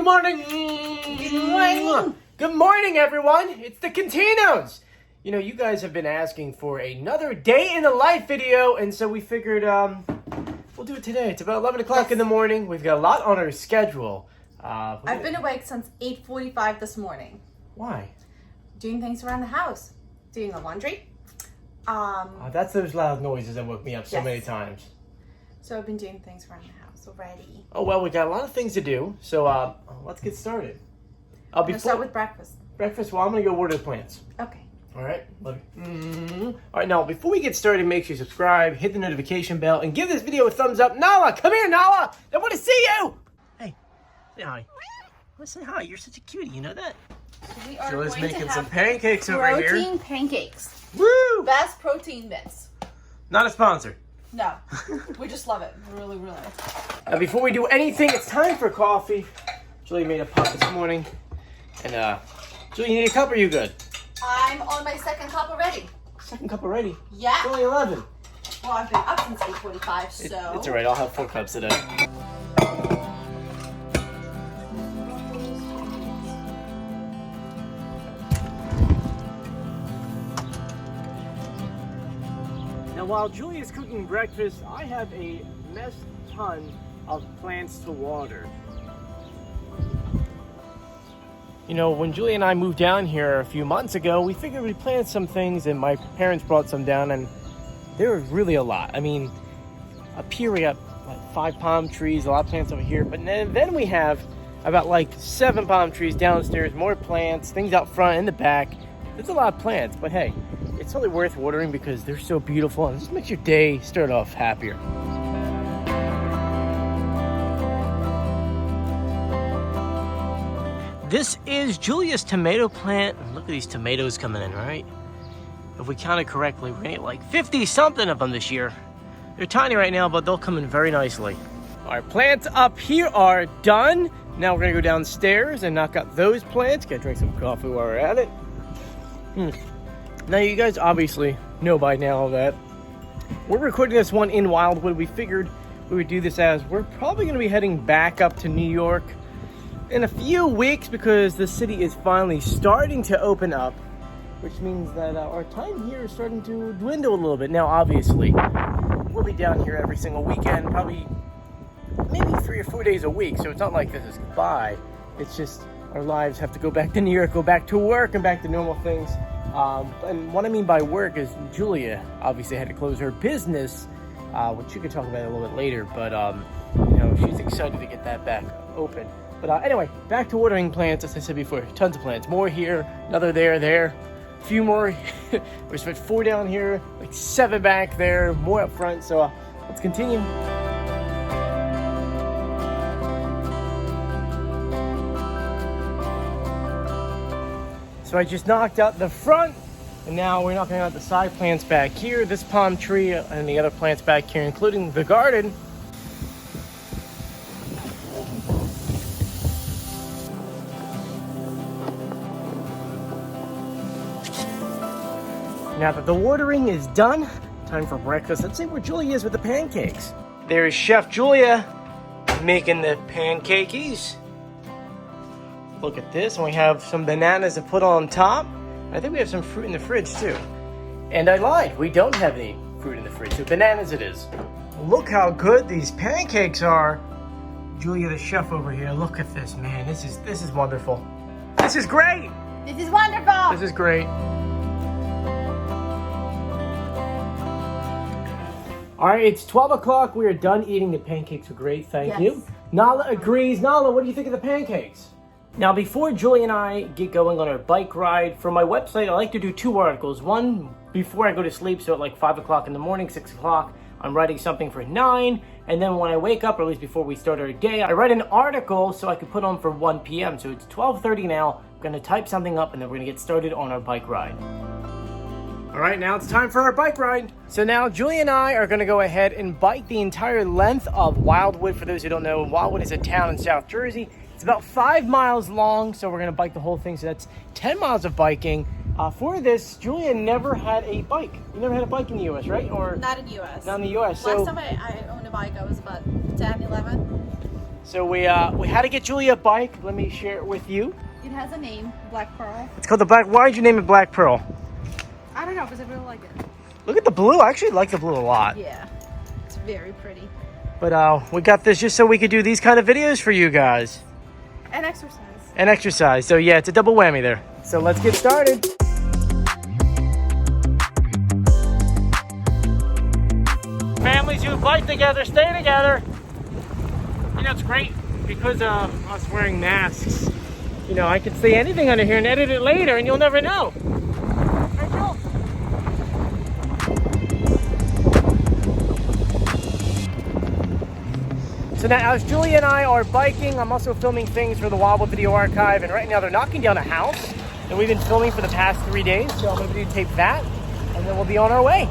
Good morning. Good morning. Good morning, everyone. It's the Continos. You know, you guys have been asking for another day in the life video, and so we figured we'll do it today. It's about 11 o'clock in the morning. We've got a lot on our schedule. I've been awake since 8:45 this morning. Why? Doing things around the house. Doing the laundry. That's those loud noises that woke me up so Yes. many times. So I've been doing things around the house already. Oh, well, we got a lot of things to do, so let's get started. I'm gonna start with breakfast. Breakfast, well, I'm going to go water the plants. Okay. All right. All right, now, before we get started, make sure you subscribe, hit the notification bell, and give this video a thumbs up. Nala, come here, Nala. I want to see you. Hey, say hi. Let's say hi. You're such a cutie. You know that? We are Julie's going to making have some pancakes over here. protein pancakes. Woo! Best protein bits. Not a sponsor. No, we just love it. Really. Now, before we do anything, it's time for coffee. Julie made a pot this morning. And, Julie, you need a cup or are you good? I'm on my second cup already. Second cup already? Yeah. It's only 11. Well, I've been up since 8:45, so. It's all right. I'll have 4 cups today. Now, while Julie is cooking breakfast, I have a mess ton of plants to water. You know, when Julie and I moved down here a few months ago, we figured we'd plant some things, and my parents brought some down, and there were really a lot. I mean, up here we got like 5 palm trees, a lot of plants over here, but then we have about like 7 palm trees downstairs, more plants, things out front in the back. There's a lot of plants, but hey, it's only worth watering because they're so beautiful, and it just makes your day start off happier. This is Julia's tomato plant. Look at these tomatoes coming in, right? If we counted correctly, we're gonna get like 50 something of them this year. They're tiny right now, but they'll come in very nicely. Our plants up here are done. Now we're gonna go downstairs and knock out those plants. Gotta drink some coffee while we're at it. Now you guys obviously know by now that we're recording this one in Wildwood. We figured we would do this as we're probably gonna be heading back up to New York in a few weeks because the city is finally starting to open up, which means that our time here is starting to dwindle a little bit. Now, obviously, we'll be down here every single weekend, probably maybe 3 or 4 days a week, so it's not like this is goodbye. It's just our lives have to go back to New York, go back to work, and back to normal things. And what I mean by work is Julia obviously had to close her business, which you can talk about a little bit later, but you know, she's excited to get that back open. But anyway, back to watering plants. As I said before, tons of plants. More here, another there. A few more. There's 4 down here, like 7 back there, more up front. So let's continue. So I just knocked out the front, and now we're knocking out the side plants back here. This palm tree and the other plants back here, including the garden. Now that the watering is done, time for breakfast. Let's see where Julia is with the pancakes. There's Chef Julia making the pancakes. Look at this, and we have some bananas to put on top. I think we have some fruit in the fridge too. And I lied, we don't have any fruit in the fridge, so bananas it is. Look how good these pancakes are. Julia, the chef over here, look at this, man. This is wonderful. This is great. This is wonderful. This is great. All right, it's 12 o'clock. We are done eating. The pancakes are great. Thank you. Nala agrees. Nala, what do you think of the pancakes? Now, before Julie and I get going on our bike ride, for my website, I like to do 2 articles. One before I go to sleep, so at like 5 o'clock in the morning, 6 o'clock, I'm writing something for 9. And then when I wake up, or at least before we start our day, I write an article so I can put on for 1 p.m. So it's 12:30 now. I'm going to type something up, and then we're going to get started on our bike ride. All right, now it's time for our bike ride. So now Julie and I are gonna go ahead and bike the entire length of Wildwood. For those who don't know, Wildwood is a town in South Jersey. It's about 5 miles long, so we're gonna bike the whole thing. So that's 10 miles of biking. For this, Julia never had a bike. You never had a bike in the U.S., right? Or not in the U.S. Not in the U.S. Last time I owned a bike, I was about 10, 11. So we had to get Julia a bike. Let me share it with you. It has a name, Black Pearl. It's called the Black. Why did you name it Black Pearl? I don't know, because I really like it. Look at the blue. I actually like the blue a lot. Yeah, it's very pretty. But we got this just so we could do these kind of videos for you guys. And exercise. And exercise. So yeah, it's a double whammy there. So let's get started. Families who bike together, stay together. You know, it's great because of us wearing masks. You know, I can say anything under here and edit it later and you'll never know. Right, Joel? So now, as Julia and I are biking, I'm also filming things for the Wildwood Video Archive, and right now they're knocking down a house that we've been filming for the past 3 days, so I'm going to videotape that, and then we'll be on our way.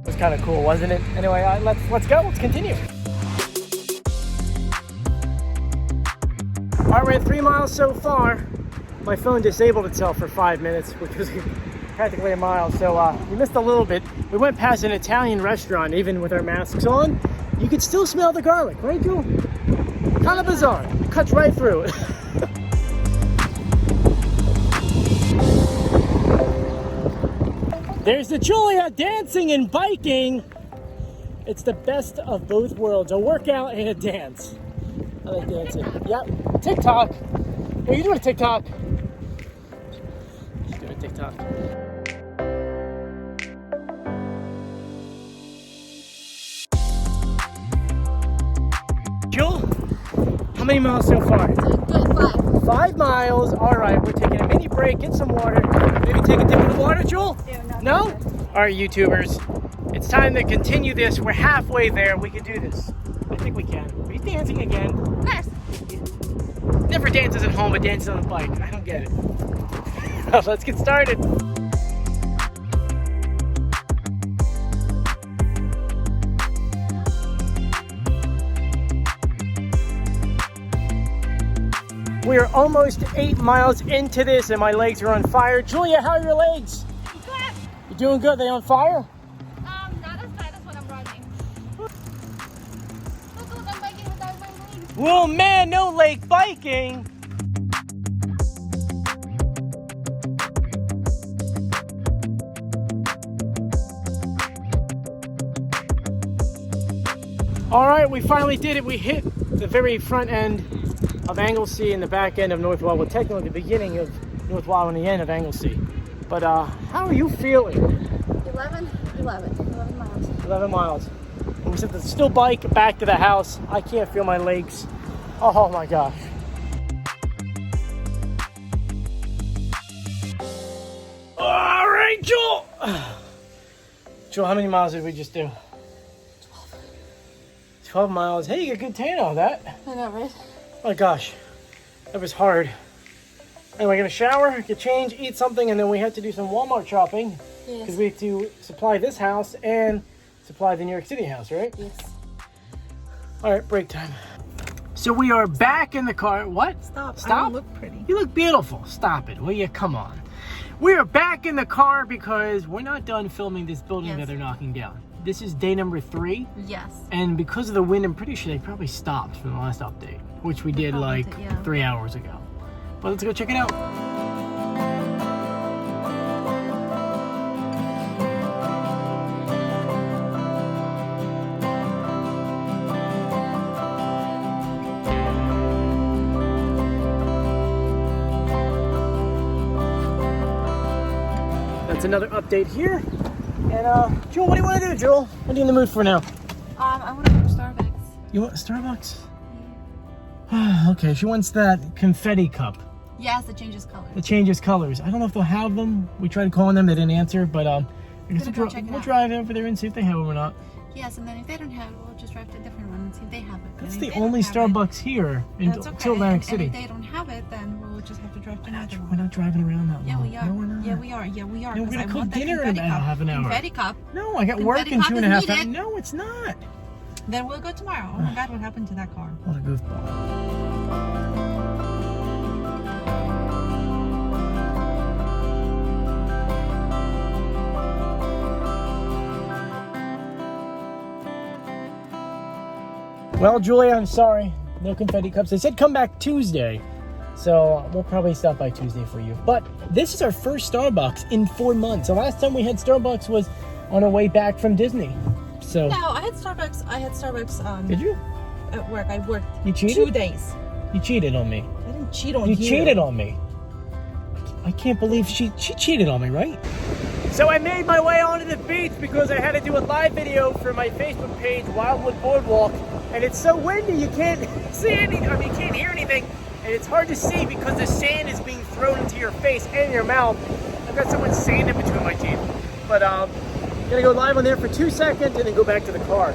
It was kind of cool, wasn't it? Anyway, let's go, let's continue. All right, we're at 3 miles so far. My phone disabled itself for 5 minutes, which was practically a mile, so we missed a little bit. We went past an Italian restaurant, even with our masks on. You could still smell the garlic, right, Joel? Kind of bizarre. It cuts right through it. There's the Julia dancing and biking. It's the best of both worlds, a workout and a dance. I like dancing. Yep, TikTok. Are you doing a TikTok? She's doing a TikTok. Joel, how many miles so far? Good, 5. 5 miles. All right, we're taking a mini break, get some water. Maybe take a dip in the water, Joel? No? All right, YouTubers, it's time to continue this. We're halfway there. We can do this. I think we can. Are you dancing again? Yes. Never dances at home, but dances on a bike. I don't get it. Let's get started. We are almost 8 miles into this and my legs are on fire. Julia, how are your legs? Good. You doing good? They on fire? Not as bad as when I'm running. Look, I'm biking without my legs. Well, man, no lake biking. All right, we finally did it. We hit the very front end of Anglesey and the back end of North Wildwood, technically the beginning of North Wildwood and the end of Anglesey. But how are you feeling? 11 miles. 11 miles. And we said to still bike back to the house. I can't feel my legs. Oh my gosh. All right, Joel. Joel, how many miles did we just do? 12 miles. Hey, you got good tan on that. I know, right? Oh my gosh, that was hard. Anyway, gonna shower, get changed, eat something, and then we have to do some Walmart shopping. Yes. Because we have to supply this house and supply the New York City house, right? Yes. All right, break time. So we are back in the car. What? Stop. Stop? I don't look pretty. You look beautiful. Stop it, will you? Come on. We are back in the car because we're not done filming this building that they're knocking down. This is day number 3. Yes. And because of the wind, I'm pretty sure they probably stopped from the last update, which we did like 3 hours ago. But let's go check it out. That's another update here. And Joel, what do you want to do, Joel? What are you in the mood for now? I want to go to Starbucks. You want Starbucks? Yeah. Okay, she wants that confetti cup. Yes, it changes color. It changes colors. I don't know if they'll have them. We tried calling them, they didn't answer, but I guess we'll drive over there and see if they have them or not. Yes, and then if they don't have it, we'll just drive to a different one and see if they have it. That's the only Starbucks here until Atlantic City. And if they don't have it, then we'll just have to drive to another one. We're not driving around that long. Yeah, we are. No, we're not. Yeah, we are. Yeah, we are. No, we're Because gonna I cook want that dinner in confetti about cup. half an hour. Confetti cup. No, I got work in Confetti 2.5 cup hours. is needed. No, it's not. Then we'll go tomorrow. Oh my God, what happened to that car? What a goofball. Well, Julia, I'm sorry. No confetti cups. They said come back Tuesday. So we'll probably stop by Tuesday for you. But this is our first Starbucks in 4 months. The last time we had Starbucks was on our way back from Disney. So No, I had Starbucks. Did you? At work. I worked You cheated? 2 days. You cheated on me. I didn't cheat on you. You cheated on me. I can't believe she cheated on me, right? So I made my way onto the beach because I had to do a live video for my Facebook page, Wildwood Boardwalk, and it's so windy you can't see anything. I mean, you can't hear anything, and it's hard to see because the sand is being thrown into your face and your mouth. I've got so much sand in between my teeth. But gonna go live on there for 2 seconds and then go back to the car.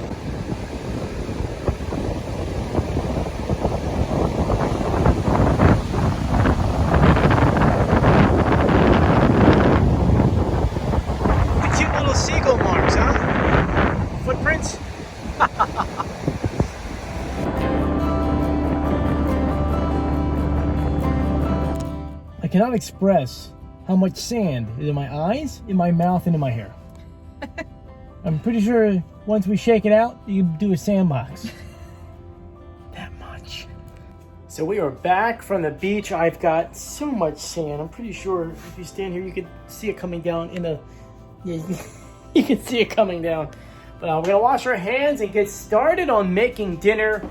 Seagull marks, huh? Footprints? I cannot express how much sand is in my eyes, in my mouth, and in my hair. I'm pretty sure once we shake it out, you do a sandbox. That much. So we are back from the beach. I've got so much sand. I'm pretty sure if you stand here, you could see it coming down in a... Yeah, you can see it coming down. But we're gonna wash our hands and get started on making dinner.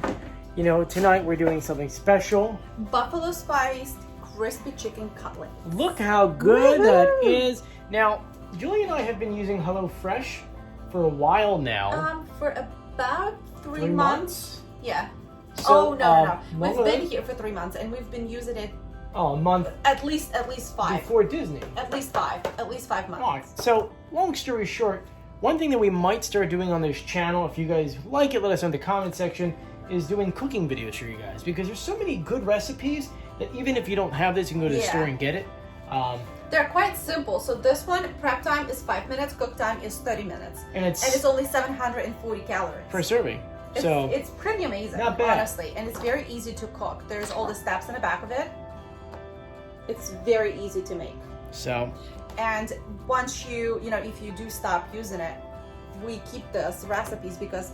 You know, tonight we're doing something special. Buffalo spiced crispy chicken cutlet. Look how good that is. Now, Julie and I have been using HelloFresh for a while now. For about 3 months. Yeah. So, No. We've been here for 3 months and we've been using it a month at least 5. before Disney. At least 5 months. All right. So, long story short, one thing that we might start doing on this channel, if you guys like it, let us know in the comment section, is doing cooking videos for you guys. Because there's so many good recipes that even if you don't have this, you can go to the store and get it. They're quite simple. So this one, prep time is 5 minutes, cook time is 30 minutes. And it's only 740 calories. per serving. So it's pretty amazing, not bad. Honestly. And it's very easy to cook. There's all the steps in the back of it. It's very easy to make. So, and once if you do stop using it, we keep those recipes because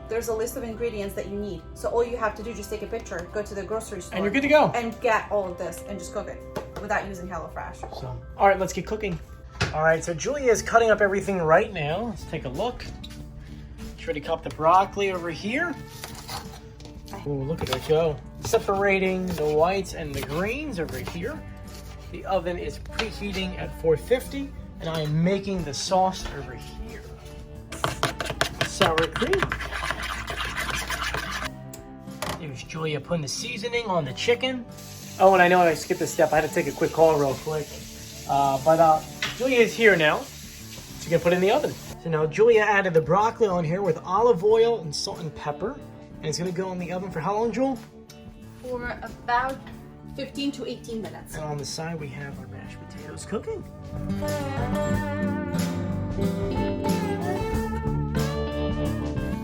there's a list of ingredients that you need. So all you have to do is just take a picture, go to the grocery store, and you're good to go. And get all of this and just cook it without using HelloFresh. So, all right, let's get cooking. All right, so Julia is cutting up everything right now. Let's take a look. Try to cut the broccoli over here. Oh, look at it go. Separating the whites and the greens over here. The oven is preheating at 450, and I am making the sauce over here. Sour cream. There's Julia putting the seasoning on the chicken. Oh, and I know I skipped a step. I had to take a quick call real quick. But Julia is here now. She's gonna put it in the oven. So now Julia added the broccoli on here with olive oil and salt and pepper. And it's gonna go in the oven for how long, Jewel? For about 15 to 18 minutes. And on the side we have our mashed potatoes cooking.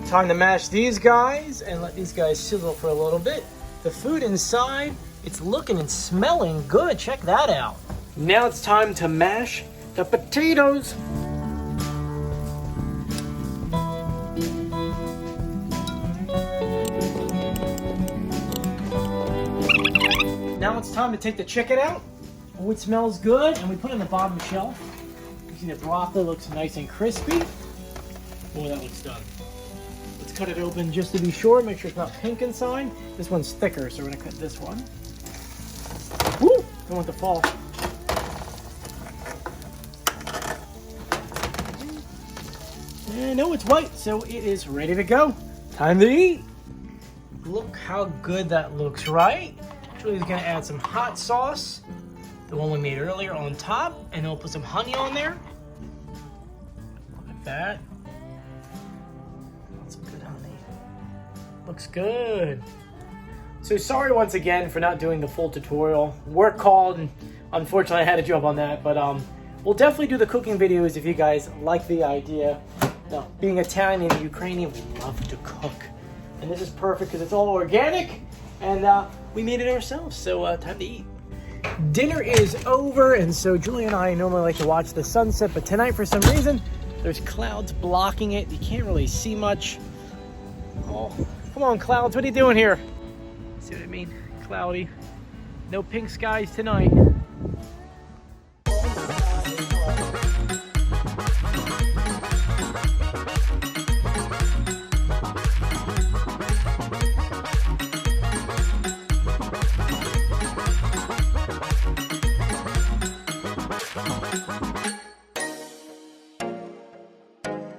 Time to mash these guys and let these guys sizzle for a little bit. The food inside, it's looking and smelling good. Check that out. Now it's time to mash the potatoes. Now it's time to take the chicken out. Oh, it smells good, and we put it on the bottom shelf. You see the broccoli looks nice and crispy. Oh, that looks done. Let's cut it open just to be sure. Make sure it's not pink inside. This one's thicker, so we're gonna cut this one. Woo! Don't want it to fall. And no, it's white, so it is ready to go. Time to eat. Look how good that looks, right? Julie's gonna add some hot sauce, the one we made earlier, on top, and then we'll put some honey on there. Look at that. That's some good honey. Looks good. So sorry once again for not doing the full tutorial. Work called, and unfortunately I had to jump on that, but we'll definitely do the cooking videos if you guys like the idea. Now, being Italian and Ukrainian, we love to cook. And this is perfect because it's all organic, and we made it ourselves, so time to eat. Dinner is over, and so Julie and I normally like to watch the sunset, but tonight for some reason, there's clouds blocking it. You can't really see much. Oh, Come on, clouds, what are you doing here? See what I mean? Cloudy. No pink skies tonight.